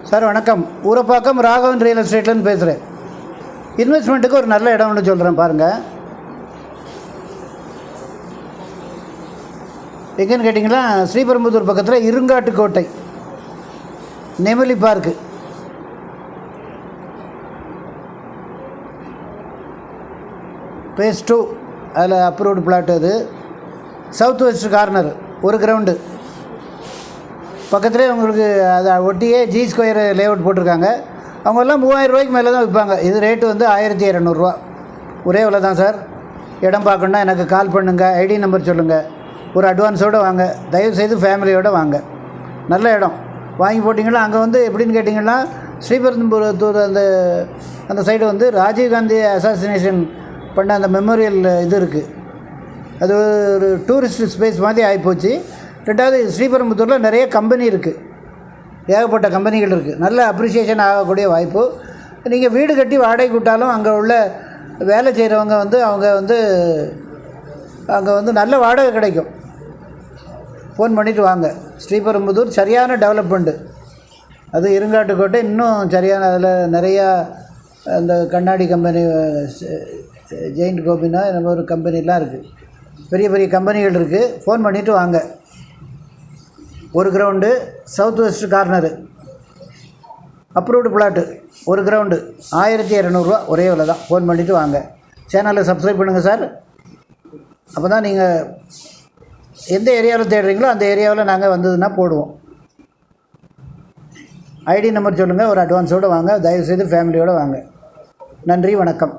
Sir வணக்கம். Urapakkam Raghavan real எஸ்டேட்லேருந்து பேசுகிறேன். இன்வெஸ்ட்மெண்ட்டுக்கு ஒரு நல்ல இடம் ஒன்று சொல்கிறேன் பாருங்கள். எங்கேன்னு கேட்டிங்கன்னா ஸ்ரீபெரும்புதூர் பக்கத்தில் இருங்காட்டுக்கோட்டை நெமிலி பார்க்கு. phase 2 அதில் அப்ரூவ்டு பிளாட். அது சவுத் வெஸ்ட் கார்னர், ஒரு கிரவுண்டு பக்கத்துலேயே உங்களுக்கு அதை ஒட்டியே ஜி ஸ்கொயர் லேஅவுட் போட்டிருக்காங்க. அவங்கெல்லாம் 3000 ரூபாய்க்கு மேலே தான் விற்பாங்க. இது ரேட்டு வந்து 1200 ஒரே விலை தான் சார். இடம் பார்க்கணுன்னா எனக்கு கால் பண்ணுங்கள், ஐடி நம்பர் சொல்லுங்கள், ஒரு அட்வான்ஸோடு வாங்க. தயவுசெய்து ஃபேமிலியோடு வாங்க. நல்ல இடம் வாங்கி போட்டிங்கன்னா அங்கே வந்து எப்படின்னு கேட்டிங்கன்னா ஸ்ரீபெரும்புதூர் அந்த சைடு வந்து ராஜீவ்காந்தி அசாசினேஷன் பண்ண அந்த மெமோரியல் இது இருக்குது. அது ஒரு டூரிஸ்ட் ஸ்பேஸ் மாதிரி ஆகிப்போச்சு. ரெண்டாவது ஸ்ரீபெரும்புதூரில் நிறைய கம்பெனி இருக்குது, ஏகப்பட்ட கம்பெனிகள் இருக்குது. நல்ல அப்ரிஷியேஷன் ஆகக்கூடிய வாய்ப்பு. நீங்கள் வீடு கட்டி வாடகை விட்டாலும் அங்கே உள்ள வேலை செய்கிறவங்க வந்து அங்கே வந்து நல்ல வாடகை கிடைக்கும். ஃபோன் பண்ணிவிட்டு வாங்க. ஸ்ரீபெரும்புதூர் சரியான டெவலப்மெண்ட்டு. அது இருங்காட்டுக்கோட்டை இன்னும் சரியான. அதில் நிறையா அந்த கண்ணாடி கம்பெனி, ஜெயிண்ட் கோபினா இந்த ஒரு கம்பெனிலாம் இருக்குது. பெரிய பெரிய கம்பெனிகள் இருக்குது. ஃபோன் பண்ணிவிட்டு வாங்க. ஒரு ground south west corner, approved plot, ஒரு கிரவுண்டு 1200 ஒரே விலை தான். ஃபோன் பண்ணிவிட்டு வாங்க. சேனலை சப்ஸ்கிரைப் பண்ணுங்கள் சார். அப்போ தான் நீங்கள் எந்த ஏரியாவில் தேடுறீங்களோ அந்த ஏரியாவில் நாங்கள் வந்ததுன்னா போடுவோம். ஐடி நம்பர் சொல்லுங்கள், ஒரு அட்வான்ஸோடு வாங்க. தயவுசெய்து ஃபேமிலியோடு வாங்க. நன்றி, வணக்கம்.